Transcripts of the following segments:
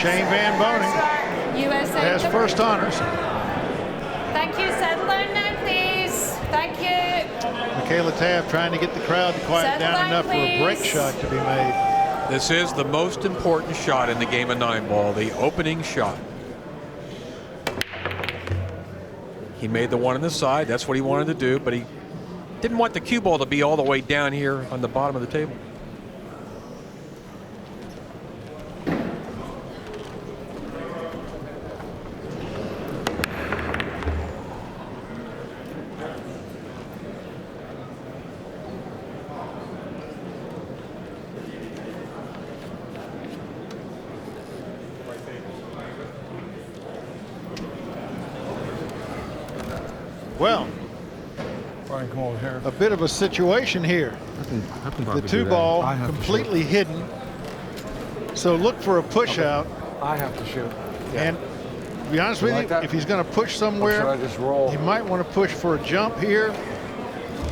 Shane Van Boening USA has first honors. Thank you. Settle down now, please. Thank you. Michaela Tabb trying to get the crowd to quiet Settle down down, enough for a break please. shot to be made. This is the most important shot in the game of 9-ball, the opening shot. He made the one on the side. That's what he wanted to do, but he didn't want the cue ball to be all the way down here on the bottom of the table. Well, Brian, come over here. a bit of a situation here. I can The two ball I have completely hidden. So look for a push out. I have to shoot. And to be honest with like you, that? if he's going to push Or somewhere, should I just roll? he might want to push for a jump here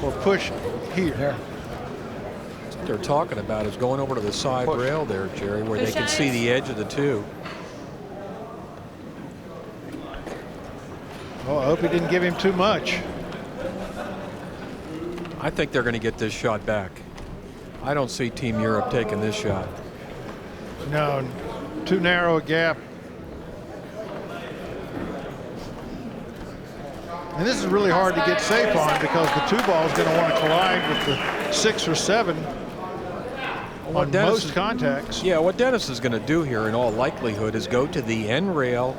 or push here. Here. What they're talking about is going over to the side Push. rail there, Jerry, where they Push can see out. the edge of the two. Oh, I hope he didn't give him too much. I think they're going to get this shot back. I don't see Team Europe taking this shot. No, too narrow a gap. And this is really hard to get safe on because the two ball is going to want to collide with the 6 or 7 on most contacts. Yeah, what Dennis is going to do here in all likelihood is go to the end rail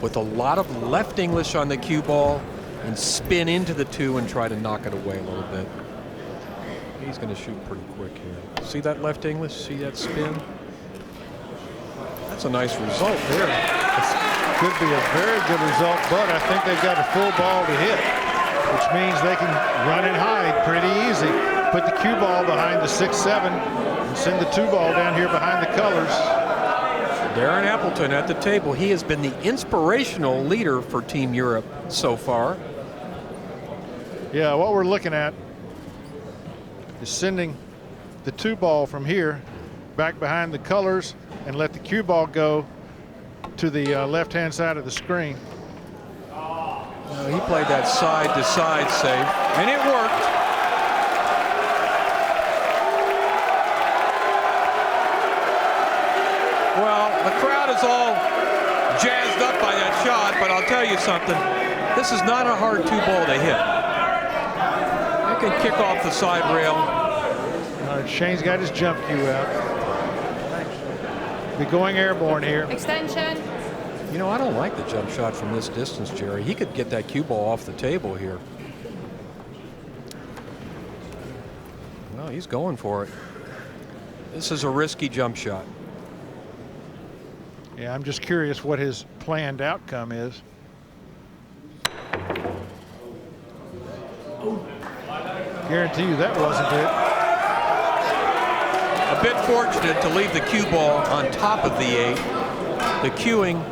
with a lot of left English on the cue ball and spin into the 2 and try to knock it away a little bit. He's going to shoot pretty quick here. See that left English? See that spin? That's a nice result there. Could be a very good result, but I think they've got a full ball to hit, which means they can run and hide pretty easy. Put the cue ball behind the 6-7 and send the 2 ball down here behind the colors. Darren Appleton at the table. He has been the inspirational leader for Team Europe so far. Yeah, what we're looking at is sending the 2 ball from here back behind the colors and let the cue ball go to the left-hand side of the screen. He played that side-to-side save, and it worked. Well, the crowd is all jazzed up by that shot, but I'll tell you something. This is not a hard 2 ball to hit. You can kick off the side rail. All right, Shane's got his jump cue out. Be going airborne here. Extension. You know, I don't like the jump shot from this distance, Jerry. He could get that cue ball off the table here. Well, he's going for it. This is a risky jump shot. Yeah, I'm just curious what his planned outcome is. Guarantee you that wasn't it. A bit fortunate to leave the cue ball on top of the 8. The cueing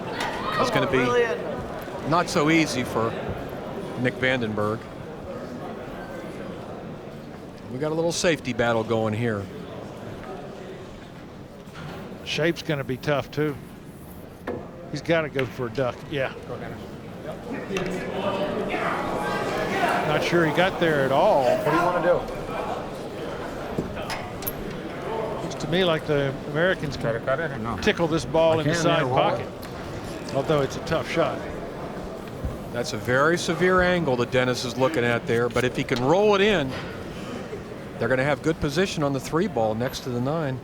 is going to be not so easy for Nick Vandenberg. We got a little safety battle going here. Shape's going to be tough too. He's got to go for a duck. Yeah. Not sure he got there at all. What do you want to do? Looks to me like the Americans Try to can cut it or no? tickle this ball in the can, side yeah, roll pocket. it. Although it's a tough shot. That's a very severe angle that Dennis is looking at there, but if he can roll it in, they're going to have good position on the 3 ball next to the 9.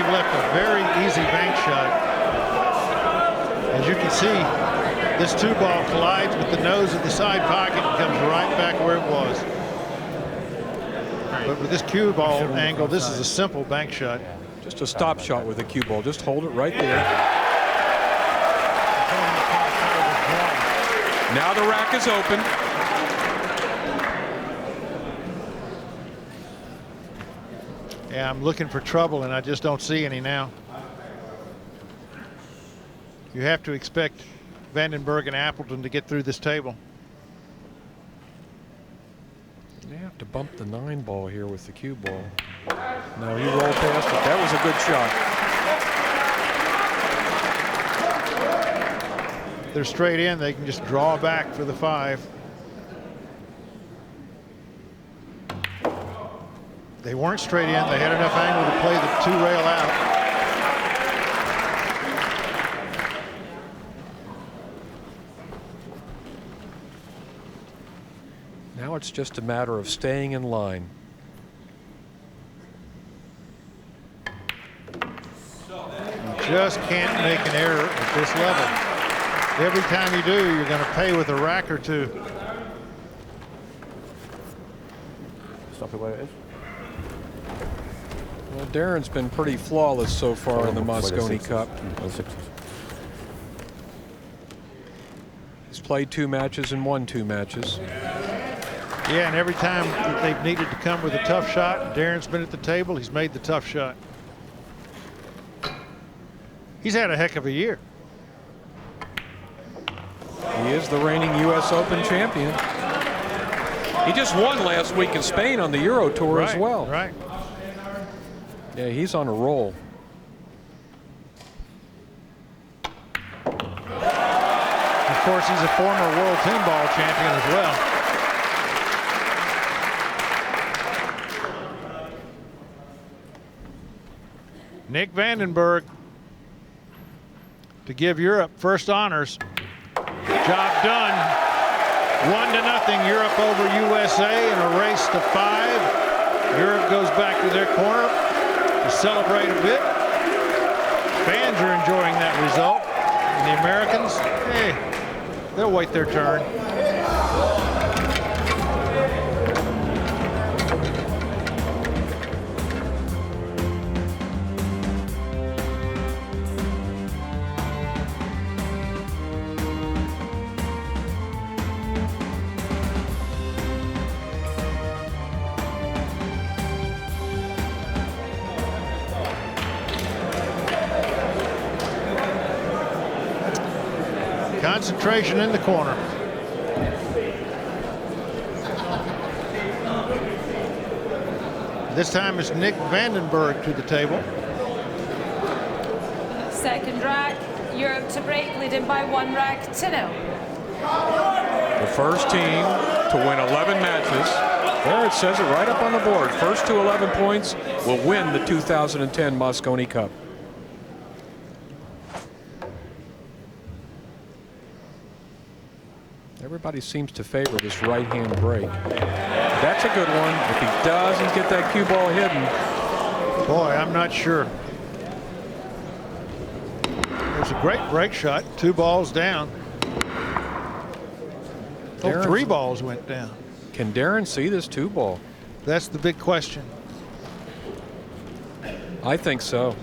Left a very easy bank shot. As you can see, this 2 ball collides with the nose of the side pocket and comes right back where it was. But with this cue ball angle, this is a simple bank shot. Just a stop shot with a cue ball. Just hold it right there. Now the rack is open. Yeah, I'm looking for trouble, and I just don't see any now. You have to expect Vandenberg and Appleton to get through this table. You have to bump the 9 ball here with the cue ball. No, he rolled past it. That was a good shot. They're straight in. They can just draw back for the 5. They weren't straight in. They had enough angle to play the 2 rail out. Now it's just a matter of staying in line. You just can't make an error at this level. Every time you do, you're going to pay with a rack or 2. Stop it where it is. Well, Darren's been pretty flawless so far in the Mosconi Cup. He's played 2 matches and won 2 matches. Yeah, and every time that they've needed to come with a tough shot, Darren's been at the table, he's made the tough shot. He's had a heck of a year. He is the reigning U.S. Open champion. He just won last week in Spain on the Euro Tour as well. Right. Yeah, he's on a roll. Of course, he's a former world team ball champion as well. Nick Vandenberg to give Europe first honors. Job done. 1-0 Europe over USA in a race to 5. Europe goes back to their corner to celebrate a bit. Fans are enjoying that result. And the Americans, hey, they'll wait their turn. Concentration in the corner. This time it's Nick Vandenberg to the table. Second rack, Europe to break, leading by 1 rack to 0. The first team to win 11 matches. There it says it right up on the board. First to 11 points will win the 2010 Mosconi Cup. Everybody seems to favor this right-hand break. That's a good one. If he doesn't get that cue ball hidden. Boy, I'm not sure. There's a great break shot. 2 balls down. Oh, 3 balls went down. Can Darren see this 2 ball? That's the big question. I think so.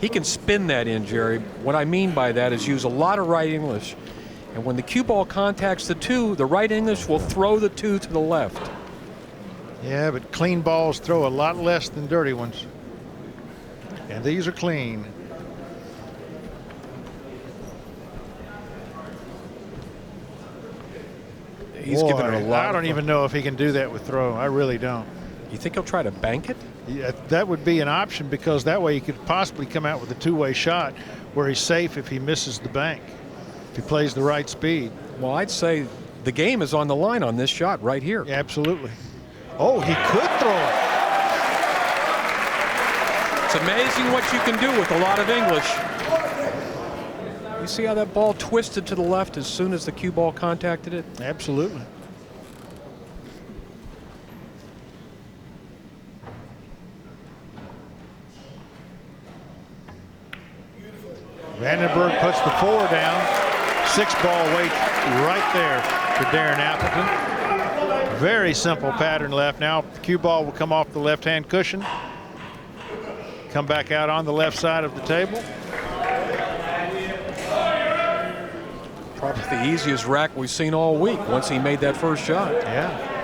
He can spin that in, Jerry. What I mean by that is use a lot of right English. And when the cue ball contacts the 2, the right English will throw the 2 to the left. Yeah, but clean balls throw a lot less than dirty ones. And these are clean. He's Boy, giving it a lot. I don't even know if he can do that with throw. I really don't. You think he'll try to bank it? Yeah, that would be an option because that way he could possibly come out with a 2-way shot where he's safe if he misses the bank. If he plays the right speed. Well, I'd say the game is on the line on this shot right here. Yeah, absolutely. Oh, he could throw it. It's amazing what you can do with a lot of English. You see how that ball twisted to the left as soon as the cue ball contacted it? Absolutely. Vandenberg puts the 4 down. 6 ball wait right there for Darren Appleton. Very simple pattern left. Now the cue ball will come off the left-hand cushion. Come back out on the left side of the table. Probably the easiest rack we've seen all week once he made that first shot. Yeah.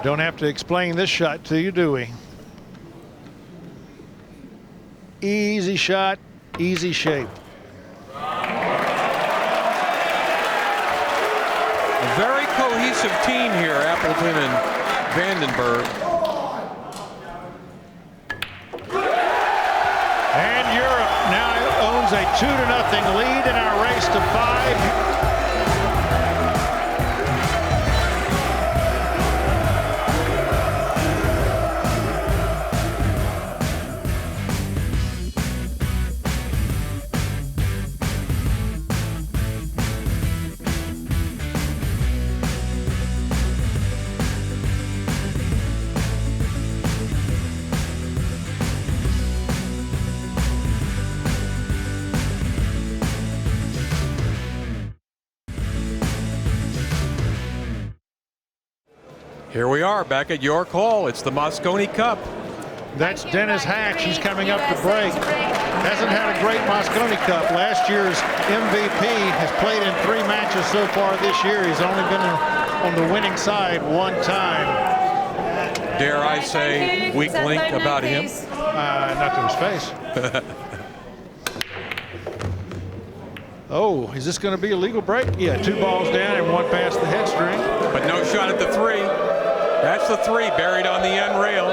Don't have to explain this shot to you, do we? Easy shot, easy shape. A very cohesive team here, Appleton and Vandenberg. And Europe now owns a 2-0 lead in our race to 5. Here we are back at York Hall. It's the Mosconi Cup. That's Dennis Hatch. He's coming up to break. Hasn't had a great Mosconi Cup. Last year's MVP has played in 3 matches so far this year. He's only been on the winning side 1 time. Dare I say weak link about him? Not to his face. Oh, is this going to be a legal break? Yeah, 2 balls down and 1 past the head string. But no shot at the 3. That's the 3 buried on the end rail.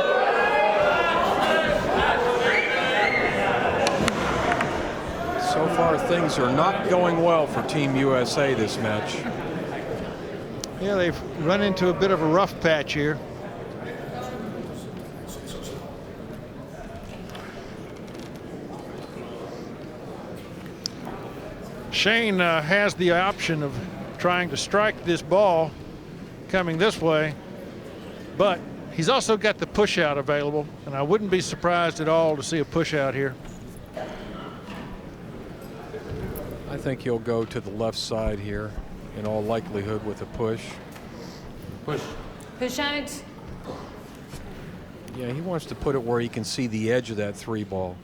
So far, things are not going well for Team USA this match. Yeah, they've run into a bit of a rough patch here. Shane has the option of trying to strike this ball coming this way, but he's also got the push out available, and I wouldn't be surprised at all to see a push out here. I think he'll go to the left side here in all likelihood with a push. Push out. Yeah, he wants to put it where he can see the edge of that 3 ball.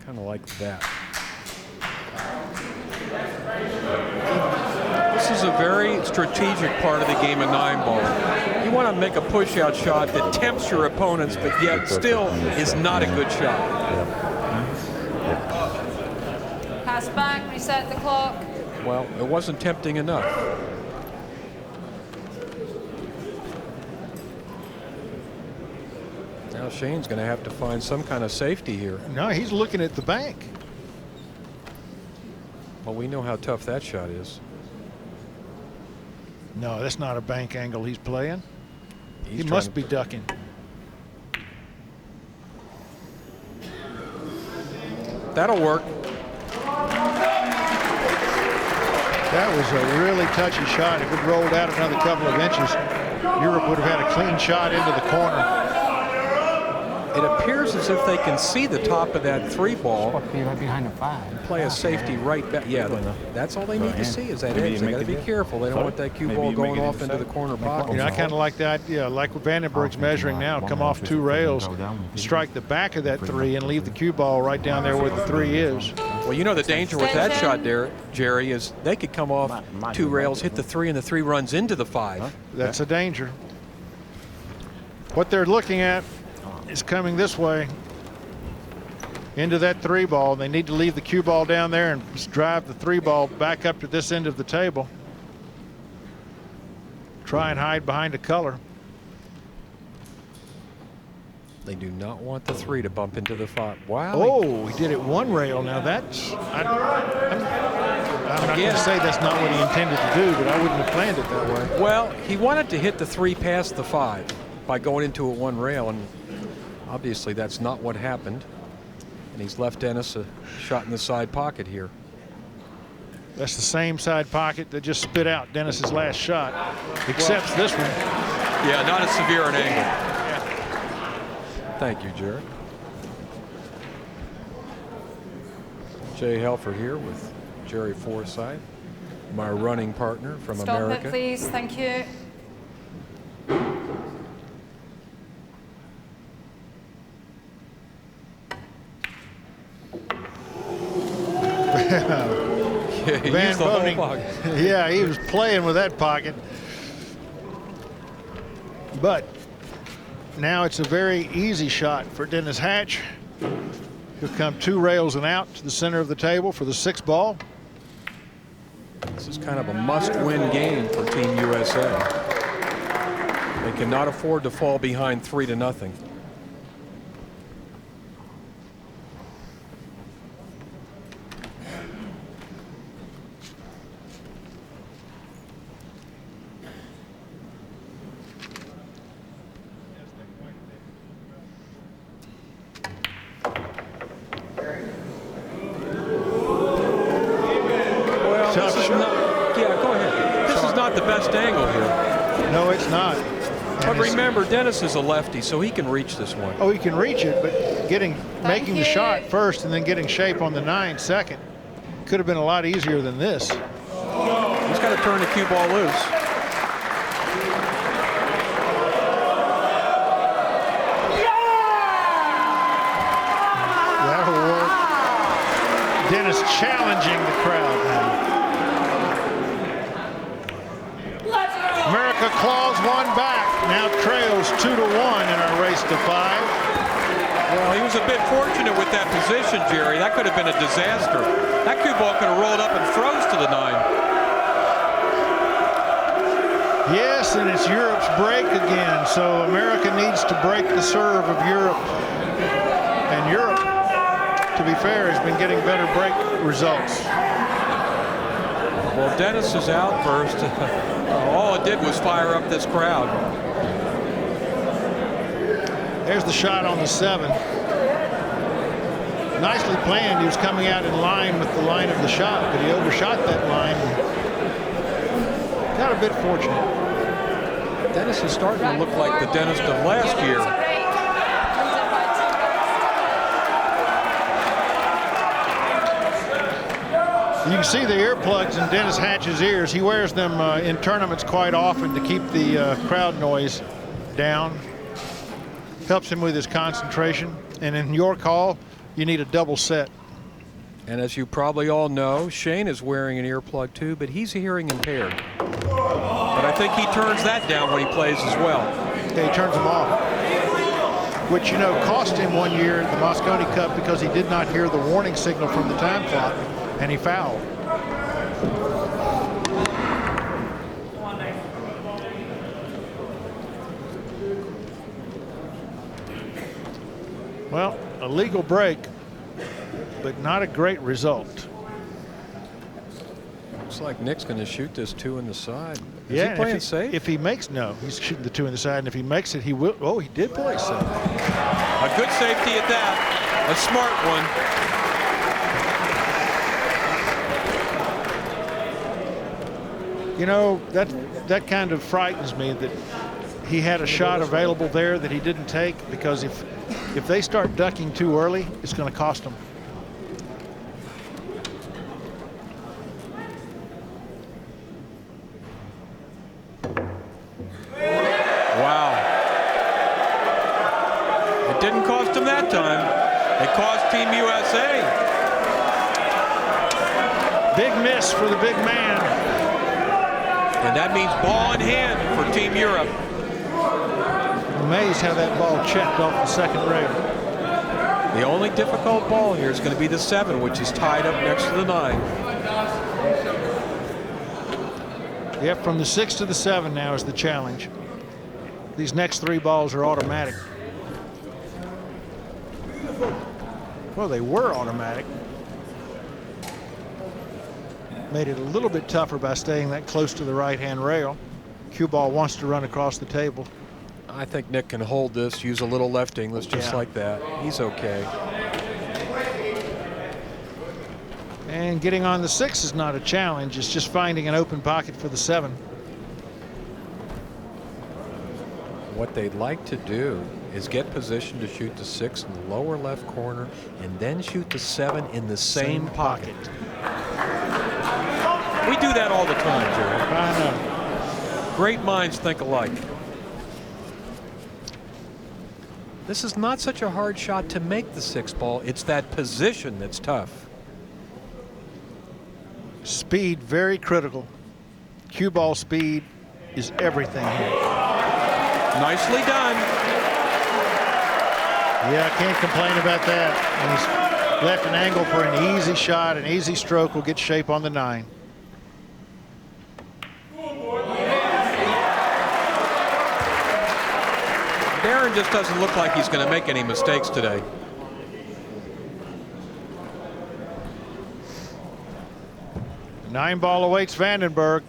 Kind of like that. This is a very strategic part of the game of 9 ball. You want to make a push-out shot that tempts your opponents, but yet still is not a good shot. Pass back, reset the clock. Well, it wasn't tempting enough. Now Shane's going to have to find some kind of safety here. No, he's looking at the bank. Well, we know how tough that shot is. No, that's not a bank angle he's playing. He must be ducking. That'll work. That was a really touchy shot. If it rolled out another couple of inches, Europe would have had a clean shot into the corner. It appears as if they can see the top of that 3 ball. Right behind the 5. Play a safety right back. Yeah, that's all they need to see is that edge. They got to be careful. They don't want that cue ball going off into the corner pocket. You know, I kind of like that. Yeah, like what Vandenberg's measuring now. Come off 2 rails, strike the back of that 3, and leave the cue ball right down there where the 3 is. Well, you know the danger with that shot there, Jerry, is they could come off 2 rails, hit the 3, and the 3 runs into the 5. That's a danger. What they're looking at is coming this way into that 3 ball. They need to leave the cue ball down there and drive the 3 ball back up to this end of the table. Try and hide behind a color. They do not want the 3 to bump into the 5. Wow. Oh, he did it 1 rail. Now that's, I'm not going to say that's not what he intended to do, but I wouldn't have planned it that way. Well, he wanted to hit the 3 past the 5 by going into a 1 rail, and obviously that's not what happened. And he's left Dennis a shot in the side pocket here. That's the same side pocket that just spit out Dennis's last shot, except this one. Yeah, not as severe an angle. Thank you, Jared. Jay Helfer here with Jerry Forsythe, my running partner from America. Stop it, please. Thank you. Van Boening, yeah, he was playing with that pocket. But now it's a very easy shot for Dennis Hatch. He'll come 2 rails and out to the center of the table for the 6th ball. This is kind of a must-win game for Team USA. They cannot afford to fall behind 3-0. The best angle here. No, it's not. But remember, Dennis is a lefty, so he can reach this one. Oh, he can reach it, but making the shot first and then getting shape on the 9 second could have been a lot easier than this. He's got to turn the cue ball loose. That'll work. Dennis challenging the crowd now. America claws one back, now trails 2-1 in our race to 5. Well, he was a bit fortunate with that position, Jerry. That could have been a disaster. That cue ball could have rolled up and froze to the 9. Yes, and it's Europe's break again, so America needs to break the serve of Europe. And Europe, to be fair, has been getting better break results. Well, Dennis is out first. All it did was fire up this crowd. There's the shot on the 7. Nicely planned. He was coming out in line with the line of the shot, but he overshot that line. Got a bit fortunate. Dennis is starting to look like the Dennis of last year. You can see the earplugs in Dennis Hatch's ears. He wears them in tournaments quite often to keep the crowd noise down. Helps him with his concentration. And in your call, you need a double set. And as you probably all know, Shane is wearing an earplug too, but he's hearing impaired. But I think he turns that down when he plays as well. Yeah, he turns them off. Which, you know, cost him one year at the Mosconi Cup because he did not hear the warning signal from the time clock. And he fouled. Well, a legal break, but not a great result. Looks like Nick's going to shoot this 2 in the side. Is Yeah, he playing safe? If he makes, no, he's shooting the 2 in the side, and if he makes it, he will. Oh, he did play safe. A good safety at that. A smart one. You know, that kind of frightens me that he had a shot available there that he didn't take, because if they start ducking too early, it's going to cost them. Wow. It didn't cost him that time. It cost Team USA. Big miss for the big man. And that means ball in hand for Team Europe. Amazed how that ball checked off the second rail. The only difficult ball here is going to be the 7, which is tied up next to the 9. Yep, from the 6 to the 7 now is the challenge. These next 3 balls are automatic. Well, they were automatic. Made it a little bit tougher by staying that close to the right-hand rail. Cue ball wants to run across the table. I think Nick can hold this, use a little left English just like that. He's okay. And getting on the 6 is not a challenge. It's just finding an open pocket for the 7. What they'd like to do is get position to shoot the 6 in the lower left corner and then shoot the 7 in the same pocket. We do that all the time, Jerry. I know. Great minds think alike. This is not such a hard shot to make the 6 ball. It's that position that's tough. Speed, very critical. Cue ball speed is everything here. Nicely done. Yeah, I can't complain about that. And left an angle for an easy shot, an easy stroke will get shape on the 9. Darren just doesn't look like he's going to make any mistakes today. The 9 ball awaits Vandenberg.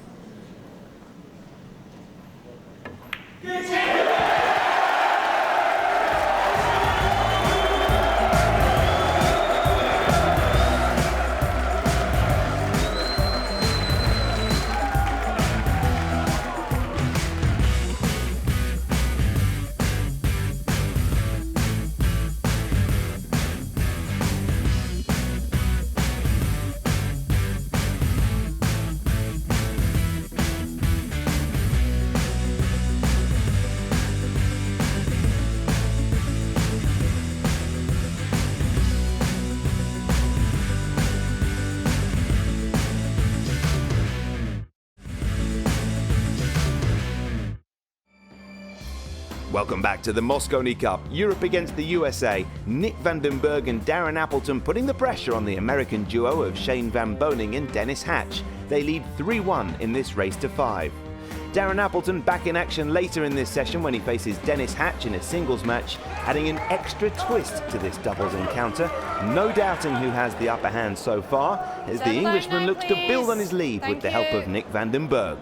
Welcome back to the Mosconi Cup, Europe against the USA. Nick Vandenberg and Darren Appleton putting the pressure on the American duo of Shane Van Boening and Dennis Hatch. They lead 3-1 in this race to 5. Darren Appleton back in action later in this session when he faces Dennis Hatch in a singles match, adding an extra twist to this doubles encounter. No doubting who has the upper hand so far, as the Englishman looks to build on his lead with the help of Nick Vandenberg.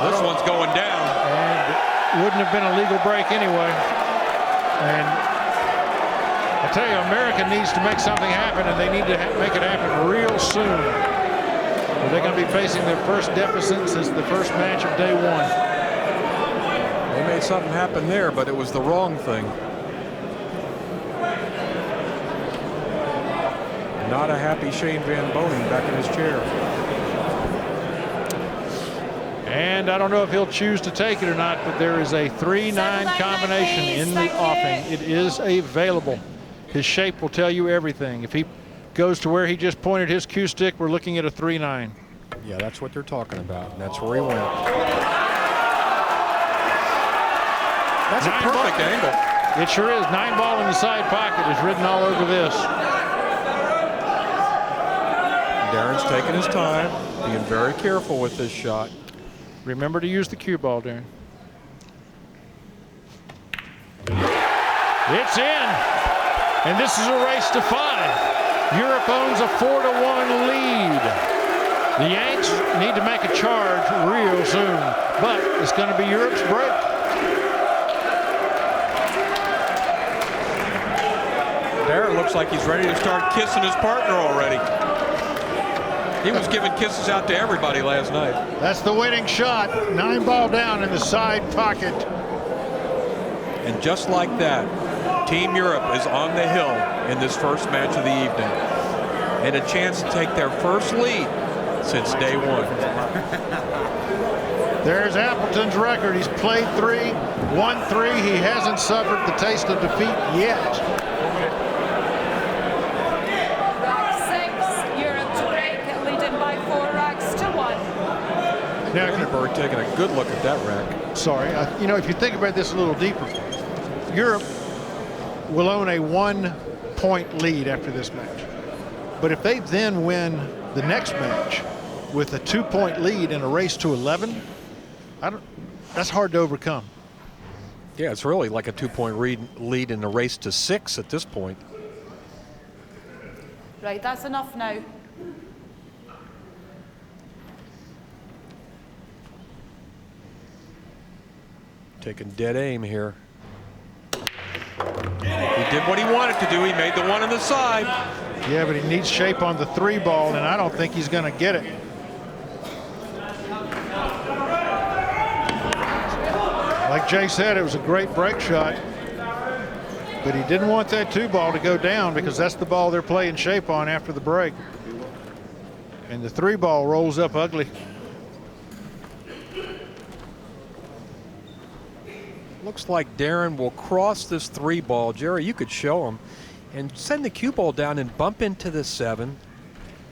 This one's going down. And it wouldn't have been a legal break anyway. And I tell you, America needs to make something happen, and they need to make it happen real soon. They're going to be facing their first deficit since the first match of day 1. They made something happen there, but it was the wrong thing. Not a happy Shane Van Boening back in his chair. And I don't know if he'll choose to take it or not, but there is a 3-9 combination in the offing. It is available. His shape will tell you everything. If he goes to where he just pointed his cue stick, we're looking at a 3-9. Yeah, that's what they're talking about. That's where he went. That's a perfect angle. It sure is. 9 ball in the side pocket is written all over this. Darren's taking his time, being very careful with this shot. Remember to use the cue ball, Darren. It's in. And this is a race to 5. Europe owns a 4-1 lead. The Yanks need to make a charge real soon, but it's going to be Europe's break. Darren looks like he's ready to start kissing his partner already. He was giving kisses out to everybody last night. That's the winning shot. 9 ball down in the side pocket. And just like that, Team Europe is on the hill in this first match of the evening. And a chance to take their first lead since day 1. There's Appleton's record. He's played 3, won 3. He hasn't suffered the taste of defeat yet. Now, Vandenberg taking a good look at that rack. Sorry, you know, if you think about this a little deeper, Europe will own a 1-point lead after this match. But if they then win the next match with a 2-point lead in a race to 11, that's hard to overcome. Yeah, it's really like a 2-point lead in a race to 6 at this point. Right, that's enough now. Taking dead aim here. He did what he wanted to do. He made the one on the side. Yeah, but he needs shape on the 3 ball, and I don't think he's going to get it. Like Jay said, it was a great break shot, but he didn't want that 2 ball to go down because that's the ball they're playing shape on after the break. And the 3 ball rolls up ugly. Looks like Darren will cross this 3 ball. Jerry, you could show him. And send the cue ball down and bump into the 7,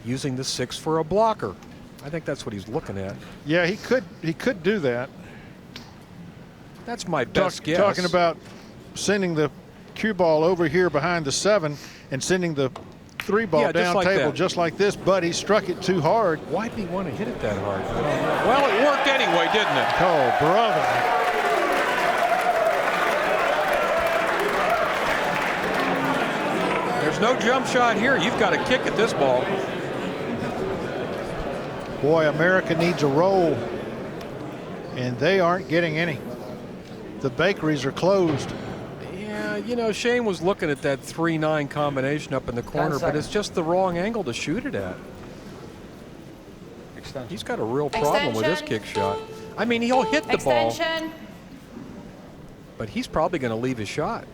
using the 6 for a blocker. I think that's what he's looking at. Yeah, he could do that. That's my best guess. Talking about sending the cue ball over here behind the 7 and sending the 3 ball down like table that. just like this, but he struck it too hard. Why did he want to hit it that hard? I don't know. Well, it worked anyway, didn't it? Oh, brother. There's no jump shot here. You've got to kick at this ball. Boy, America needs a roll, and they aren't getting any. The bakeries are closed. Yeah, you know, Shane was looking at that 3-9 combination up in the corner, but it's just the wrong angle to shoot it at. He's got a real problem with this kick shot. I mean, he'll hit the ball, but he's probably going to leave his shot.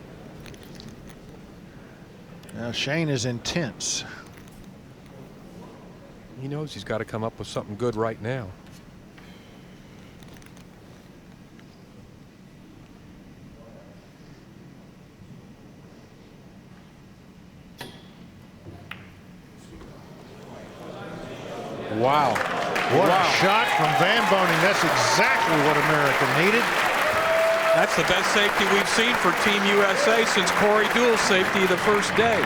Now, Shane is intense. He knows he's got to come up with something good right now. Wow. What a shot from Van Boening. That's exactly what America needed. That's the best safety we've seen for Team USA since Corey Deuel's safety the first day.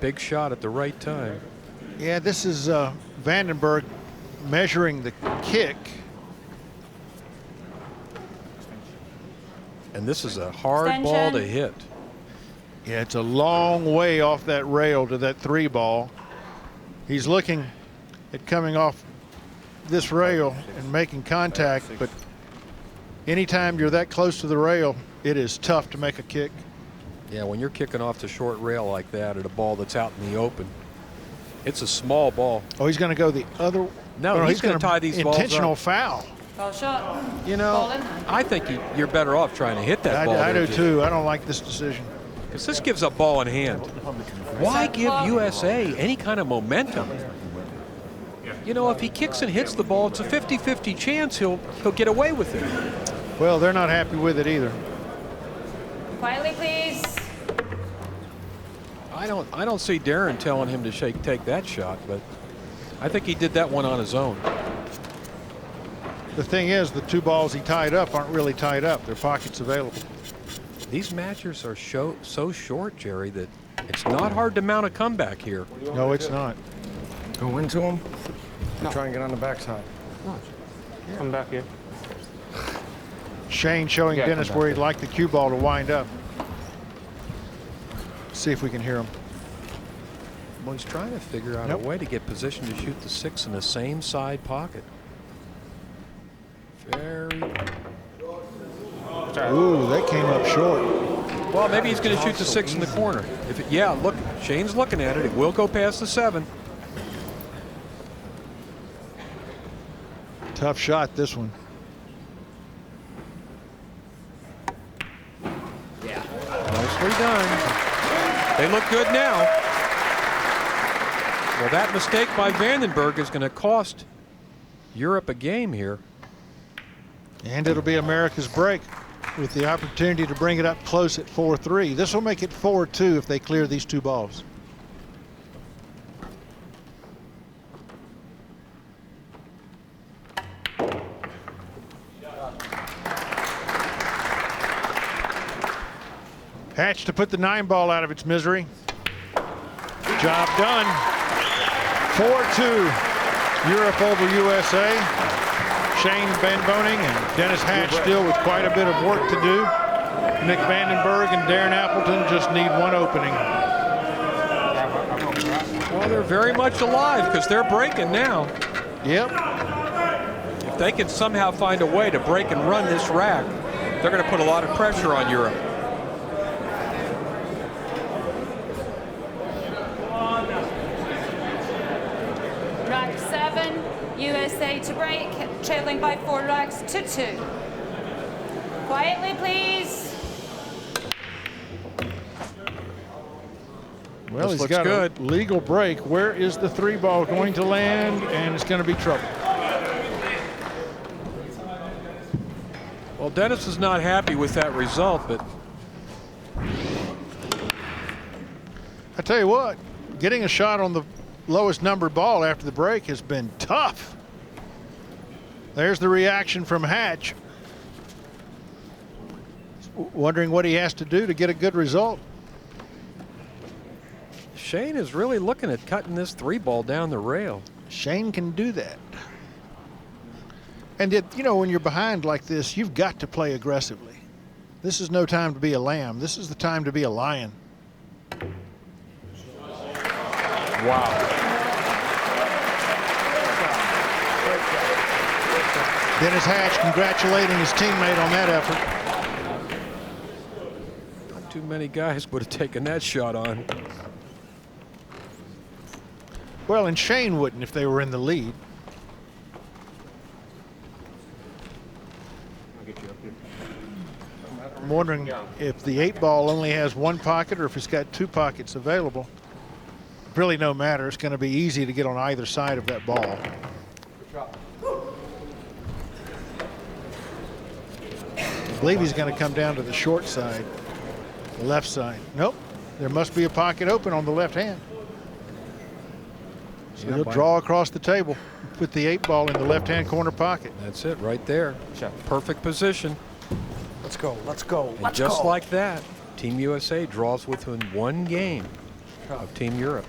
Big shot at the right time. Yeah, this is Vandenberg measuring the kick. And this is a hard ball to hit. Yeah, it's a long way off that rail to that 3 ball. He's looking at coming off this rail and making contact, but anytime you're that close to the rail, it is tough to make a kick. Yeah, when you're kicking off the short rail like that at a ball that's out in the open, it's a small ball. Oh, he's going to go the other. No, he's going to tie these balls up. Intentional foul. Ball shot. You know, I think you're better off trying to hit that ball. I do too. I don't like this decision. Because this gives up ball in hand. Why give USA any kind of momentum? You know, if he kicks and hits the ball, it's a 50-50 chance he'll get away with it. Well, they're not happy with it either. Quietly, please. I don't see Darren telling him to take that shot, but I think he did that one on his own. The thing is, the 2 balls he tied up aren't really tied up. Their pockets available. These matchers are so short, Jerry, that it's not hard to mount a comeback here. No, it's not. Go into him. No. Try and get on the backside. No. Come back here. Shane showing Dennis where he'd like the cue ball to wind up. See if we can hear him. Well, he's trying to figure out a way to get position to shoot the 6 in the same side pocket. Ooh, that came up short. Well, maybe he's going to shoot the 6 in the corner. Yeah, look, Shane's looking at it. It will go past the 7. Tough shot, this one. Yeah. Nicely done. They look good now. Well, that mistake by Vandenberg is going to cost Europe a game here. And it'll be America's break with the opportunity to bring it up close at 4-3. This will make it 4-2 if they clear these 2 balls. Hatch to put the 9 ball out of its misery. Job done. 4-2 Europe over USA. Shane Van Boening and Dennis Hatch still with quite a bit of work to do. Nick Vandenberg and Darren Appleton just need one opening. Well, they're very much alive because they're breaking now. Yep. If they can somehow find a way to break and run this rack, they're going to put a lot of pressure on Europe. Rack 7, USA to break, trailing by 4 racks to 2. Quietly, please. Well, This he's looks got good. a legal break. Where is the 3 ball going to land? And it's going to be trouble. Well, Dennis is not happy with that result, but I tell you what, getting a shot on the lowest numbered ball after the break has been tough. There's the reaction from Hatch. Wondering what he has to do to get a good result. Shane is really looking at cutting this 3-ball down the rail. Shane can do that. And you know, when you're behind like this, you've got to play aggressively. This is no time to be a lamb. This is the time to be a lion. Wow. Dennis Hatch congratulating his teammate on that effort. Not too many guys would have taken that shot on. Well, and Shane wouldn't if they were in the lead. I'm wondering if the 8-ball only has one pocket or if it's got 2 pockets available. Really no matter. It's going to be easy to get on either side of that ball. I believe he's going to come down to the short side, the left side. Nope. There must be a pocket open on the left hand. So he'll draw across the table, put the 8-ball in the left-hand corner pocket. That's it right there. Perfect position. Let's go. Let's go. And just like that, Team USA draws within 1 game of Team Europe.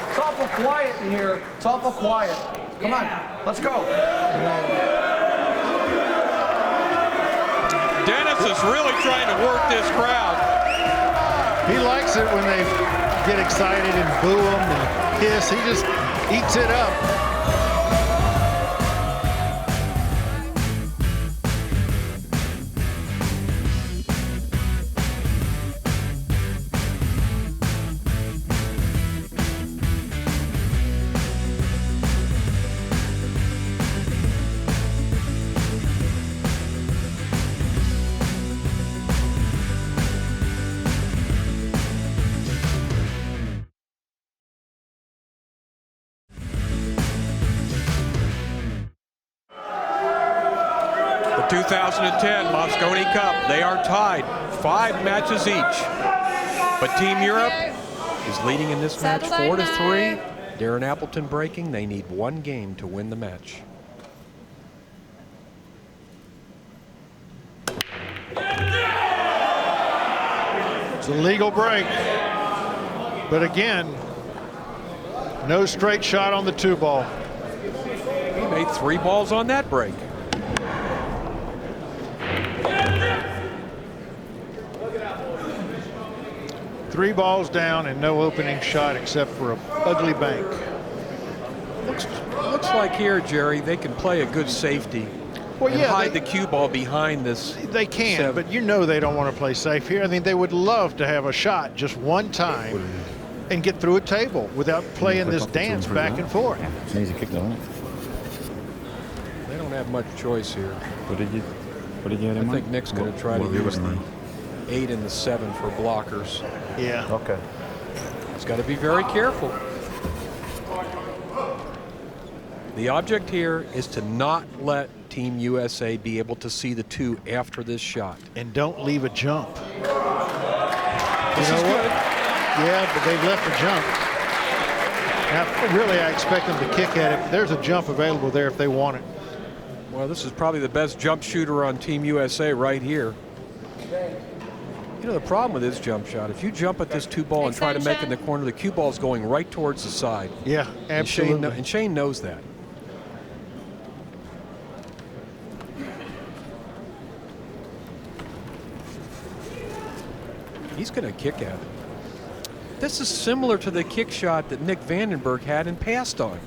It's awful quiet in here. It's awful quiet. Come on. Let's go. Dennis is really trying to work this crowd. He likes it when they get excited and boo him and kiss. He just eats it up. The 2010 Mosconi Cup, they are tied 5 matches each. But Team Europe is leading in this match 4-3. Darren Appleton breaking. They need 1 game to win the match. It's a legal break. But again, no straight shot on the 2-ball. He made 3 balls on that break. Three balls down and no opening shot except for a ugly bank. Looks like here, Jerry, they can play a good safety and hide the cue ball behind this. They can, but you know they don't want to play safe here. I mean, they would love to have a shot just one time and get through a table without playing this dance back and forth. It's an easy kick, though, isn't it? They don't have much choice here. What did you have in I mind? think Nick's going to try to use the 8 and the 7 for blockers. Yeah. Okay. He's got to be very careful. The object here is to not let Team USA be able to see the 2 after this shot. And don't leave a jump. This is good. Yeah, but they've left a jump. Now, really, I expect them to kick at it. There's a jump available there if they want it. Well, this is probably the best jump shooter on Team USA right here. You know, the problem with this jump shot, if you jump at this 2-ball and try to make it in the corner, the cue ball's going right towards the side. Yeah, absolutely. And Shane knows that. He's going to kick at it. This is similar to the kick shot that Nick Vandenberg had and passed on.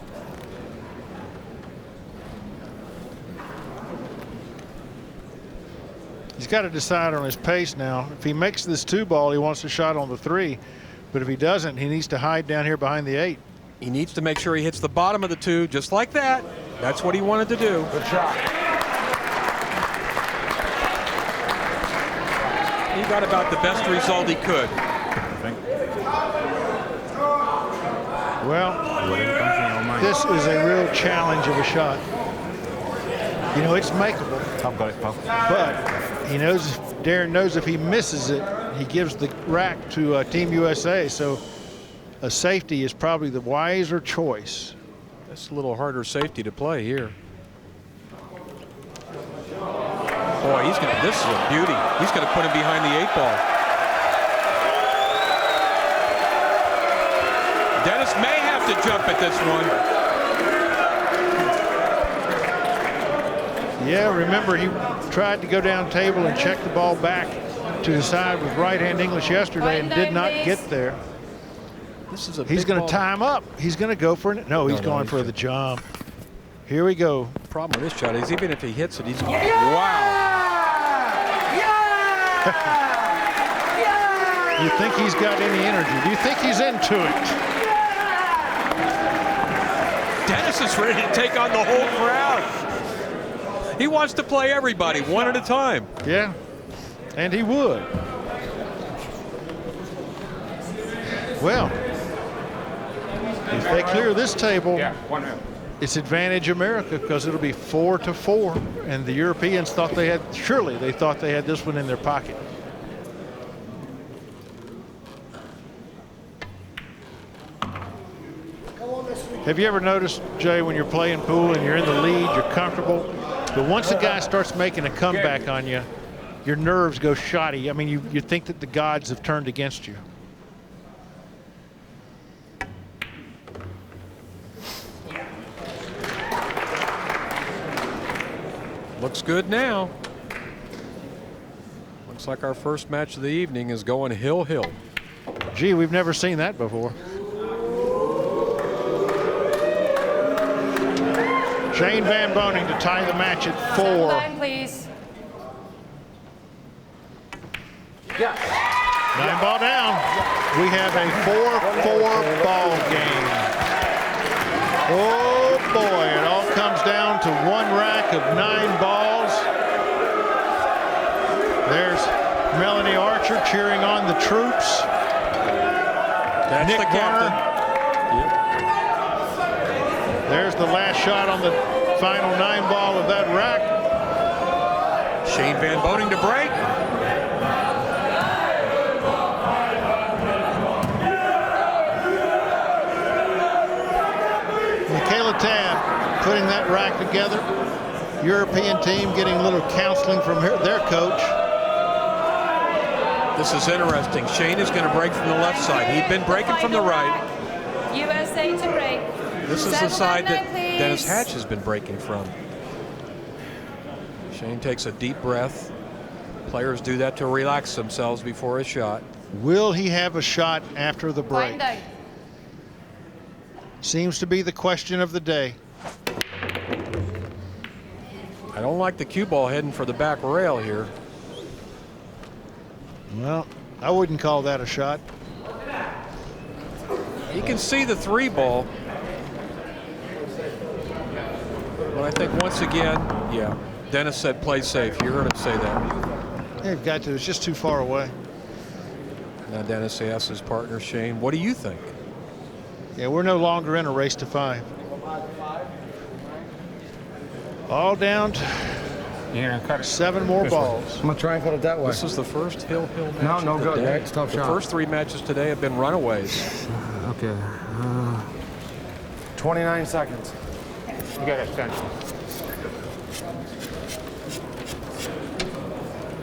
He's got to decide on his pace now. If he makes this 2-ball, he wants a shot on the 3. But if he doesn't, he needs to hide down here behind the 8. He needs to make sure he hits the bottom of the 2, just like that. That's what he wanted to do. Good shot. He got about the best result he could. Well, this is a real challenge of a shot. You know, it's makeable. I've got it, pal. But he knows, Darren knows if he misses it, he gives the rack to Team USA. So a safety is probably the wiser choice. That's a little harder safety to play here. Boy, this is a beauty. He's going to put him behind the 8 ball. Dennis may have to jump at this one. Yeah, remember he tried to go down table and check the ball back to the side with right-hand English yesterday and did not get there. This is a He's going to tie him up. He's going to go for it. No, he's going for the jump. Here we go. Problem with this shot is even if he hits it, he's wow. You think he's got any energy? Do you think he's into it? Dennis is ready to take on the whole crowd. He wants to play everybody one at a time. Yeah, and he would. Well, if they clear this table, it's advantage America because it'll be 4-4, and the Europeans thought they had, surely they thought they had this one in their pocket. Have you ever noticed, Jay, when you're playing pool and you're in the lead, you're comfortable, but once a guy starts making a comeback on you, your nerves go shoddy. I mean, you think that the gods have turned against you. Looks good now. Looks like our first match of the evening is going hill-hill. Gee, we've never seen that before. Shane Van Boening to tie the match at 4. Line, please. 9 ball down. We have a 4-4 ball game. Oh boy, it all comes down to one rack of 9 balls. There's Melanie Archer cheering on the troops. That's Nick the captain. There's the last shot on the final 9 ball of that rack. Shane Van Boening to break. Michaela Tabb putting that rack together. European team getting a little counseling from their coach. This is interesting. Shane is going to break from the left side. He'd been breaking from the right. USA to break. This is the 7 side that please. Dennis Hatch has been breaking from. Shane takes a deep breath. Players do that to relax themselves before a shot. Will he have a shot after the break? Wind down. Seems to be the question of the day. I don't like the cue ball heading for the back rail here. Well, I wouldn't call that a shot. You can see the 3 ball. But I think once again, yeah, Dennis said play safe. You heard him say that. They've got to. It's just too far away. Now Dennis asks his partner Shane, what do you think? Yeah, we're no longer in a race to 5. All down to 7 more balls. I'm going to try and cut it that way. This is the first hill-hill match. No of the good. day. It's a tough the shot. first 3 matches today have been runaways. Okay. 29 seconds. You got extension.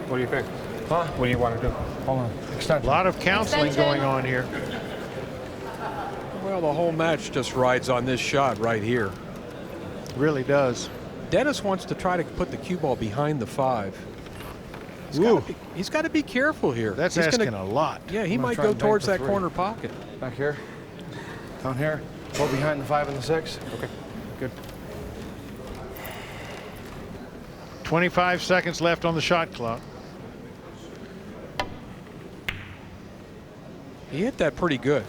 What do you think? Huh? What do you want to do? Hold on. A Extension. lot of counseling Extension. going on here. Well, the whole match just rides on this shot right here. Really does. Dennis wants to try to put the cue ball behind the 5. He's got to be careful here. That's He's asking gonna, a lot. Yeah, he I'm gonna might try go and bank towards the that 3. corner pocket. Back here. Down here. Go behind the 5 and the 6. Okay, good. 25 seconds left on the shot clock. He hit that pretty good.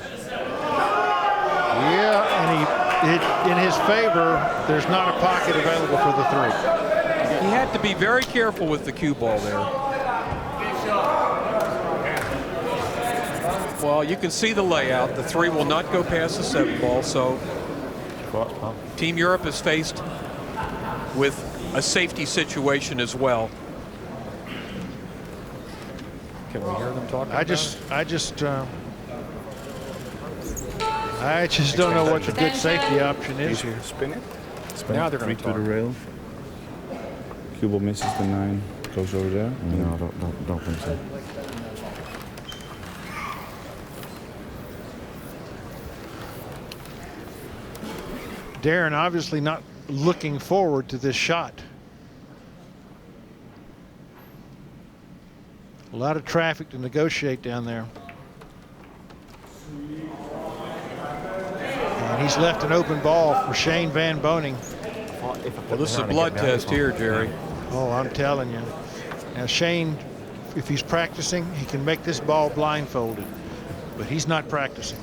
Yeah, and in his favor, there's not a pocket available for the 3. He had to be very careful with the cue ball there. Well, you can see the layout. The 3 will not go past the 7 ball, so Team Europe is faced with a safety situation as well. Can we hear them talking? I just don't know what the good safety option is here. Spin it. Now they're going to to the talk. rail. Cue ball misses the 9. Goes over there. No, don't think so. Darren obviously not looking forward to this shot. A lot of traffic to negotiate down there. And he's left an open ball for Shane Van Boening. Well, this is a blood test here, Jerry. Oh, I'm telling you. Now Shane, if he's practicing, he can make this ball blindfolded, but he's not practicing.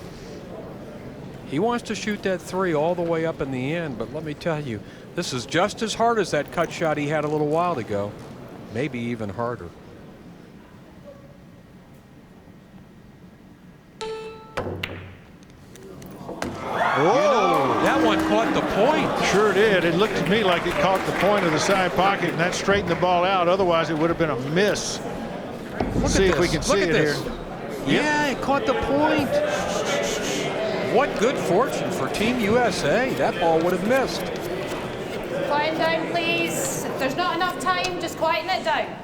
He wants to shoot that 3 all the way up in the end, but let me tell you, this is just as hard as that cut shot he had a little while ago. Maybe even harder. Whoa! That one caught the point. Sure did. It looked to me like it caught the point of the side pocket, and that straightened the ball out. Otherwise, it would have been a miss. Let's see if we can see it here. Yeah, it caught the point. What good fortune for Team USA. That ball would have missed. Quieten down, please. If there's not enough time, just quieten it down.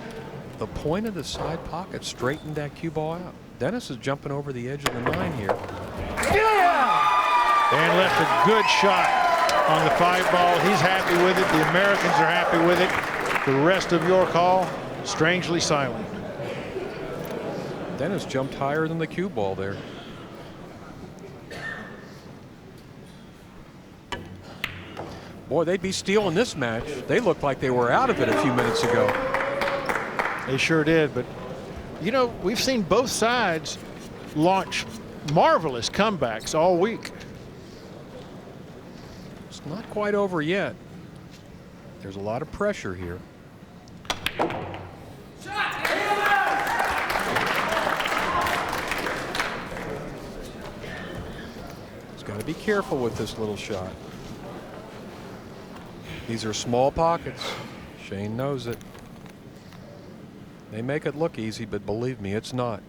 The point of the side pocket straightened that cue ball out. Dennis is jumping over the edge of the 9 here. And left a good shot on the 5 ball. He's happy with it. The Americans are happy with it. The rest of York Hall, strangely silent. Dennis jumped higher than the cue ball there. Boy, they'd be stealing this match. They looked like they were out of it a few minutes ago. They sure did, but you know, we've seen both sides launch marvelous comebacks all week. It's not quite over yet. There's a lot of pressure here. He's got to be careful with this little shot. These are small pockets. Shane knows it. They make it look easy, but believe me, it's not.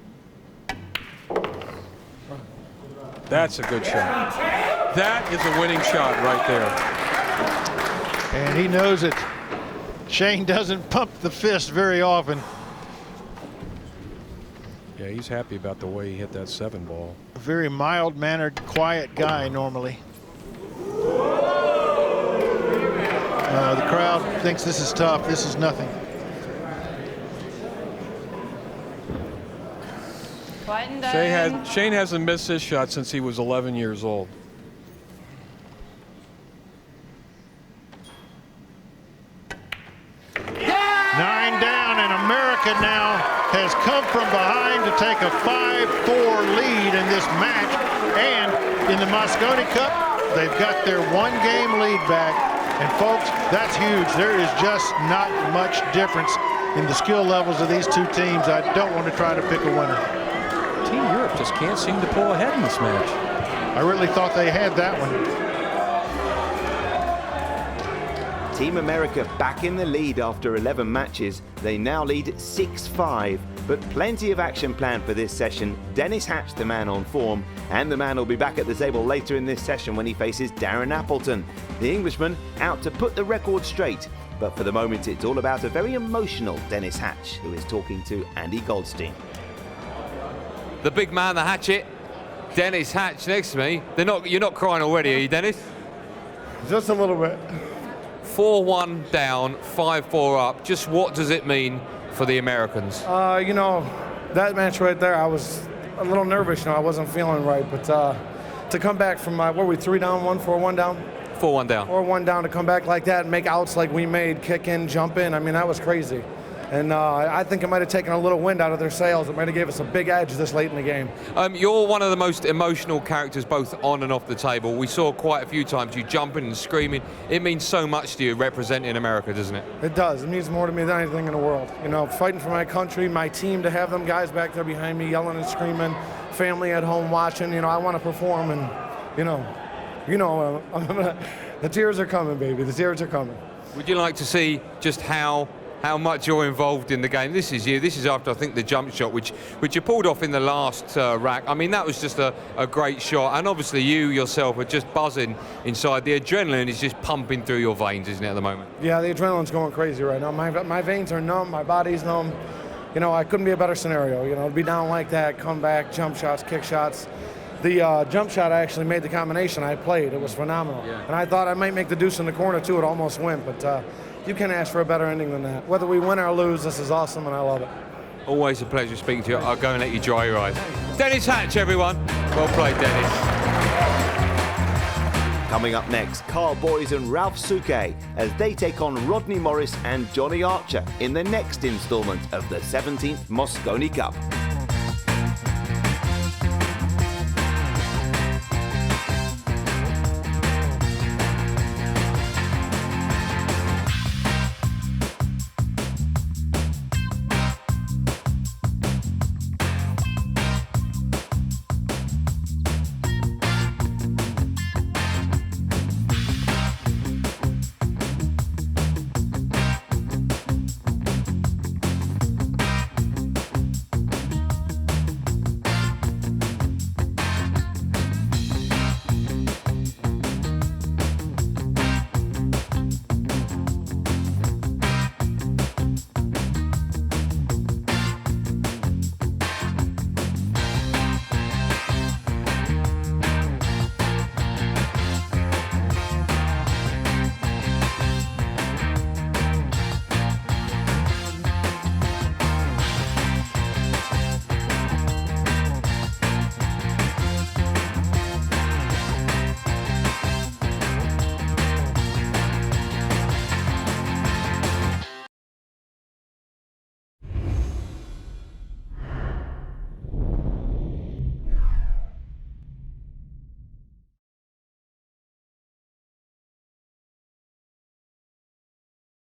That's a good shot. That is a winning shot right there. And he knows it. Shane doesn't pump the fist very often. Yeah, he's happy about the way he hit that 7 ball. A very mild-mannered, quiet guy normally. The crowd thinks this is tough. This is nothing. Quieten down. Shane hasn't missed this shot since he was 11 years old. Nine down, and America now has come from behind to take a 5-4 lead in this match. And in the Mosconi Cup, they've got their 1-game lead back. And folks, that's huge. There is just not much difference in the skill levels of these two teams. I don't want to try to pick a winner. Team Europe just can't seem to pull ahead in this match. I really thought they had that one. Team America back in the lead after 11 matches. They now lead 6-5, but plenty of action planned for this session. Dennis Hatch, the man on form, and the man will be back at the table later in this session when he faces Darren Appleton. The Englishman out to put the record straight, but for the moment it's all about a very emotional Dennis Hatch, who is talking to Andy Goldstein. The big man, the hatchet, Dennis Hatch next to me. You're not crying already, are you, Dennis? Just a little bit. 4-1 down, 5-4 up. Just what does it mean for the Americans? You know, that match right there, I was a little nervous. You know, I wasn't feeling right. But to come back from, what were we, 3 down, 4-1 down? 4-1 down. 4-1 down, to come back like that and make outs like we made, kick in, jump in. I mean, that was crazy. And I think it might have taken a little wind out of their sails. It might have gave us a big edge this late in the game. You're one of the most emotional characters both on and off the table. We saw quite a few times you jumping and screaming. It means so much to you representing America, doesn't it? It does. It means more to me than anything in the world. You know, fighting for my country, my team, to have them guys back there behind me yelling and screaming, family at home watching. You know, I want to perform, and the tears are coming, baby. The tears are coming. Would you like to see just how how much you're involved in the game. This is you. This is after, I think, the jump shot, which you pulled off in the last rack. I mean, that was just a great shot. And obviously you yourself are just buzzing inside. The adrenaline is just pumping through your veins, isn't it, at the moment? Yeah, the adrenaline's going crazy right now. My veins are numb, my body's numb. You know, I couldn't be a better scenario. You know, to be down like that, come back, jump shots, kick shots. The jump shot I actually made the combination I played. It was phenomenal. Yeah. And I thought I might make the deuce in the corner too. It almost went, but you can't ask for a better ending than that. Whether we win or lose, this is awesome and I love it. Always a pleasure speaking to you. I'll go and let you dry your eyes. Dennis Hatch, everyone. Well played, Dennis. Coming up next, Carl Boys and Ralph Souquet as they take on Rodney Morris and Johnny Archer in the next instalment of the 17th Mosconi Cup.